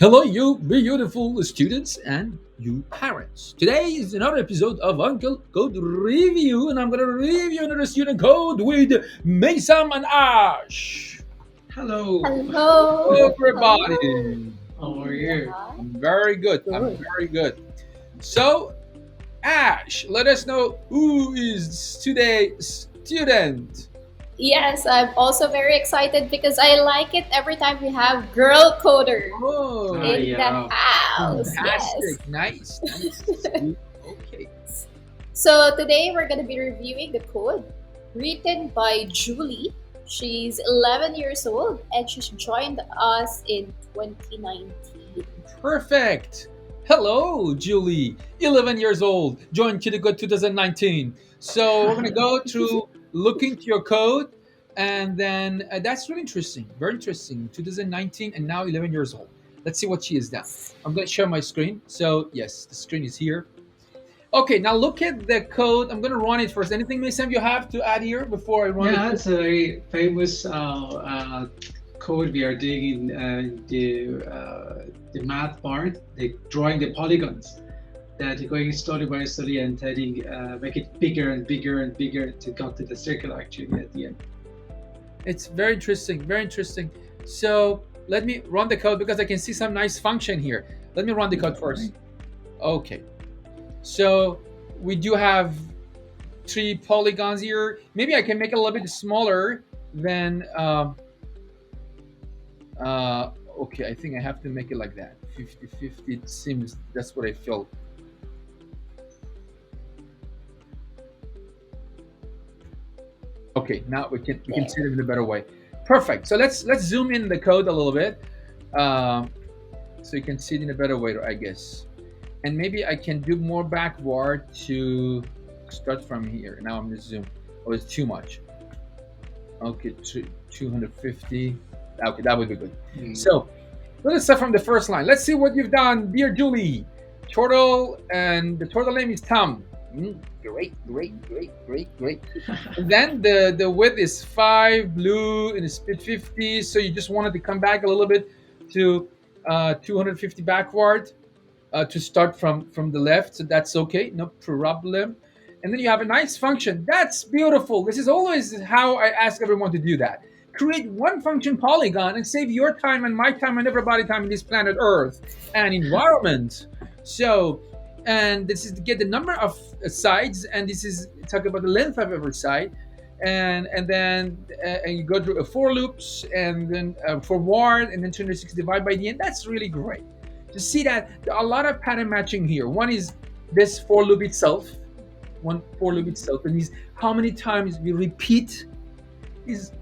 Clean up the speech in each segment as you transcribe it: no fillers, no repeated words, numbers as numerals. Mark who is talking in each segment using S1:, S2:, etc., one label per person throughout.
S1: Hello, you beautiful students and you parents. Today is another episode of Uncle Code Review, and I'm going to review another student code with Mason and Ash.
S2: Hello.
S1: Hello,
S3: Hello. Hello.
S1: everybody.
S2: How are you?
S3: Hi.
S1: I'm very good. I'm
S3: Good.
S1: very good. So, Ash, let us know who is today's student.
S3: Yes, I'm also very excited because I like it every time we have girl coder
S1: Oh,
S3: in the
S2: Yeah.
S3: house. Yes.
S1: fantastic. Nice. Okay.
S3: So today we're going to be reviewing the code written by Julie. She's 11 years old and she's joined us in 2019.
S1: Perfect. Hello, Julie, 11 years old, joined Kidocode 2019. So we're going to go through looking to your code, and then that's really interesting, very interesting. 2019 and now 11 years old. Let's see what she has done. I'm going to share my screen. So, yes, the screen is here. Okay, now look at the code. I'm going to run it first. Anything, Mason, you have to add here before I run it?
S2: Yeah, it's a very famous code we are doing in the math part. The drawing the polygons that you're going slowly by slowly and telling make it bigger and bigger and bigger to come to the circle actually at the end.
S1: It's very interesting, very interesting. So let me run the code because I can see some nice function here. Let me run the code first. Okay. So we do have three polygons here. Maybe I can make it a little bit smaller than. Okay, I think I have to make it like that. 50-50. It seems that's what I feel. Okay, now we can see it in a better way. Perfect. So let's zoom in the code a little bit, so you can see it in a better way, I guess. And maybe I can do more backward to start from here. Now I'm just zoom. Oh, it's too much. Okay, 250. Okay, that would be good. So let's start from the first line. Let's see what you've done, dear Julie. Turtle, and the turtle name is Tom. Great. And then the width is 5, blue, and the speed 50. So you just wanted to come back a little bit to 250 backward to start from the left. So that's okay, no problem. And then you have a nice function. That's beautiful. This is always how I ask everyone to do that. Create one function polygon and save your time and my time and everybody's time in this planet Earth and environment. So, and this is to get the number of sides, and this is talk about the length of every side, and then and you go through a for loops, and then forward, and then 260 divide by the end. That's really great to see that there are a lot of pattern matching here. One is this for loop itself, and is how many times we repeat is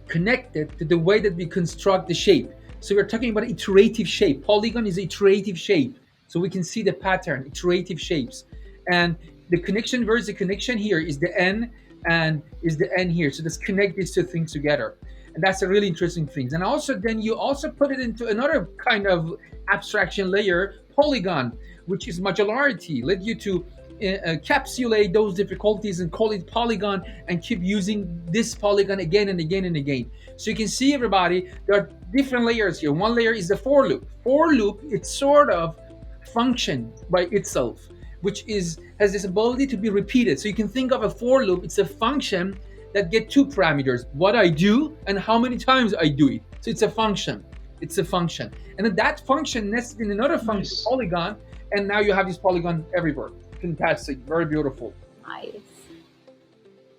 S1: connected to the way that we construct the shape. So we're talking about iterative shape. Polygon is iterative shape. So we can see the pattern, iterative shapes. And the connection, where is the connection here? Is the N and is the N here. So let's connect these two things together. And that's a really interesting thing. And also then you also put it into another kind of abstraction layer, polygon, which is modularity, led you to encapsulate those difficulties and call it polygon and keep using this polygon again and again and again. So you can see, everybody, there are different layers here. One layer is the for loop. For loop, it's sort of function by itself, which has this ability to be repeated. So you can think of a for loop. It's a function that get two parameters: what I do and how many times I do it. So it's a function. And then that function nested in another function,
S2: Nice.
S1: polygon, and now you have this polygon everywhere. Fantastic, very beautiful.
S3: Nice.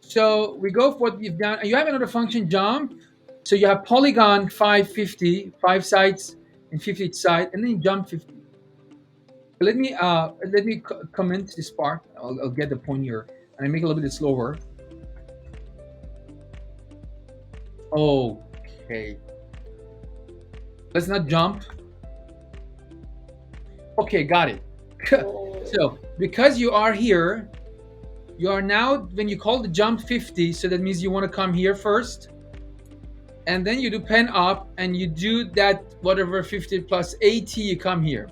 S1: So we go for what you've done. You have another function, jump. So you have polygon 550, 5 sides and 50 each side, and then you jump 50. Let me comment this part. I'll get the point here, and I make it a little bit slower. Okay. Let's not jump. Okay, got it. So because you are here, you are now, when you call the jump 50, so that means you want to come here first, and then you do pen up and you do that whatever 50 plus 80, you come here.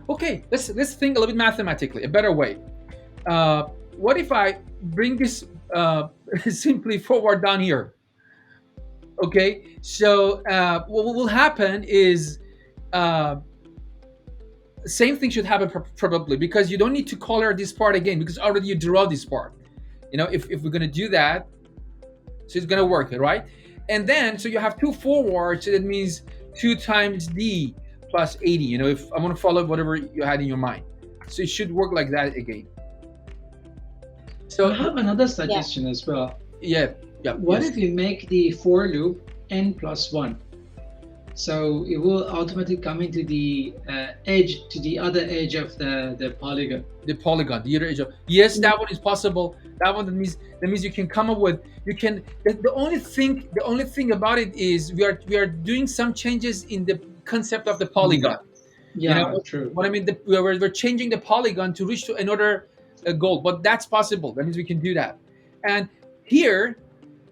S1: Okay, let's think a little bit mathematically, a better way. What if I bring this simply forward down here? Okay, so what will happen is uh, same thing should happen probably, because you don't need to color this part again because already you draw this part. If we're gonna do that, so it's gonna work, right? And then so you have two forwards, so that means 2 times d plus 80. If I want to follow whatever you had in your mind, so it should work like that again.
S2: I
S1: So
S2: have another suggestion as well.
S1: yeah, yeah.
S2: What
S1: yes.
S2: if you make the for loop n plus 1? So it will automatically come into the edge, to the other edge of the polygon.
S1: The polygon, the other edge of, yes, that one is possible. That one, that means you can come up with, you can, the only thing about it is we are doing some changes in the concept of the polygon.
S2: Yeah, true.
S1: What I mean, we're changing the polygon to reach to another goal, but that's possible. That means we can do that. And here,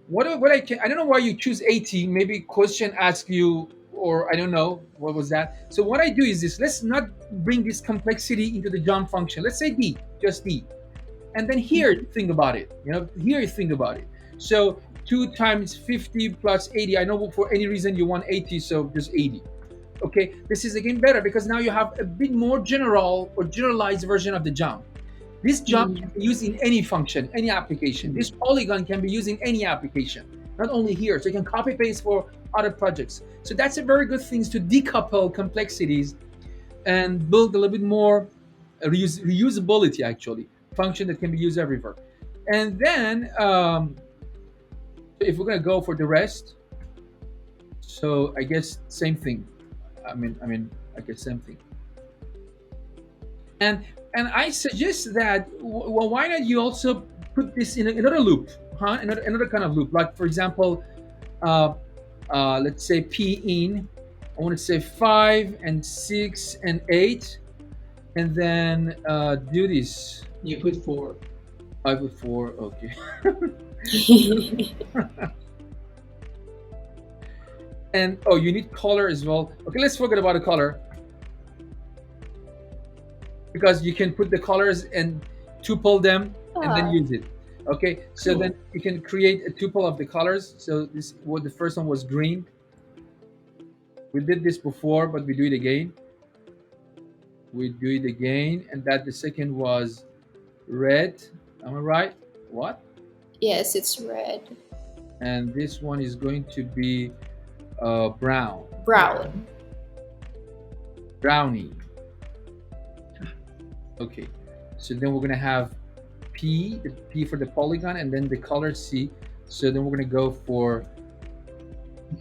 S1: what I don't know why you choose 80. Maybe question ask you, or I don't know what was that. So what I do is this: let's not bring this complexity into the jump function. Let's say d, just d, and then here think about it. Here you think about it. So 2 times 50 plus 80. I know for any reason you want 80, so just 80. Okay, this is again better because now you have a bit more general or generalized version of the jump. This jump can be used in any function, any application. This polygon can be used in any application, not only here. So you can copy paste for other projects. So that's a very good thing, to decouple complexities and build a little bit more reusability, actually, function that can be used everywhere. And then if we're gonna go for the rest, so I guess same thing. I guess same thing. And I suggest that, well, why not you also put this in another loop, huh? Another kind of loop. Like for example, let's say p in. I want to say 5 and 6 and 8, and then do this.
S2: You put 4.
S1: 5 with 4. Okay. And you need color as well. Okay, let's forget about the color, because you can put the colors and tuple them and then use it. Okay, so
S2: Cool.
S1: then you can create a tuple of the colors. So the first one was green. We did this before, but we do it again. And that the second was red. Am I right? What?
S3: Yes, it's red.
S1: And this one is going to be brown.
S3: Brown.
S1: Brownie. Okay, so then we're gonna have the P for the polygon, and then the color C. So then we're gonna go for,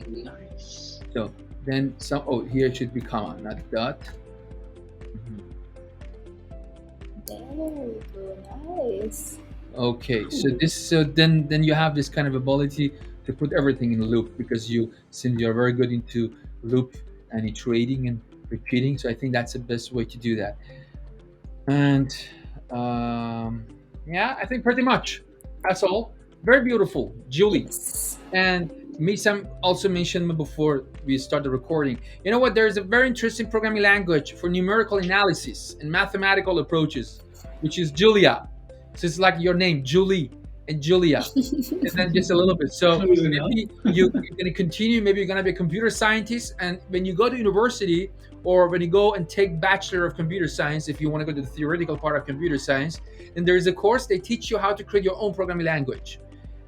S2: Nice.
S1: so then some. Here it should be comma, not dot.
S3: There you go. Nice.
S1: Okay, so then you have this kind of ability to put everything in a loop, because since you're very good into loop and iterating and repeating. So I think that's the best way to do that. And yeah, I think pretty much that's all. Very beautiful, Julie.
S3: Yes.
S1: And Misam also mentioned before we start the recording. You know what? There's a very interesting programming language for numerical analysis and mathematical approaches, which is Julia. So it's like your name, Julie and Julia, and then just a little bit. So
S2: Close enough.
S1: maybe you're going to continue. Maybe you're going to be a computer scientist, and when you go to university, or when you go and take Bachelor of Computer Science, if you want to go to the theoretical part of computer science, then there is a course they teach you how to create your own programming language,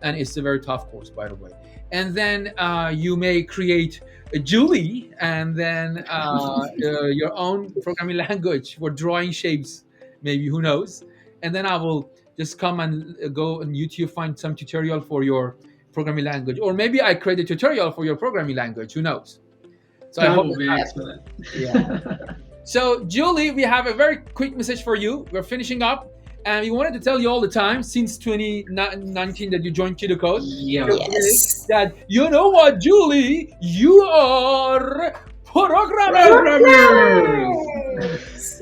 S1: and it's a very tough course, by the way. And then you may create a Julie, and then your own programming language for drawing shapes, maybe, who knows. And then I will just come and go on YouTube, find some tutorial for your programming language, or maybe I create a tutorial for your programming language, who knows. So I
S2: That
S1: hope
S2: would be
S1: that-
S2: excellent.
S1: Yeah. So Julie, we have a very quick message for you. We're finishing up, and we wanted to tell you all the time since 2019 that you joined Kidocode.
S2: Yeah.
S3: Yes.
S1: That, you know what, Julie, you are programmer.
S2: Programmers.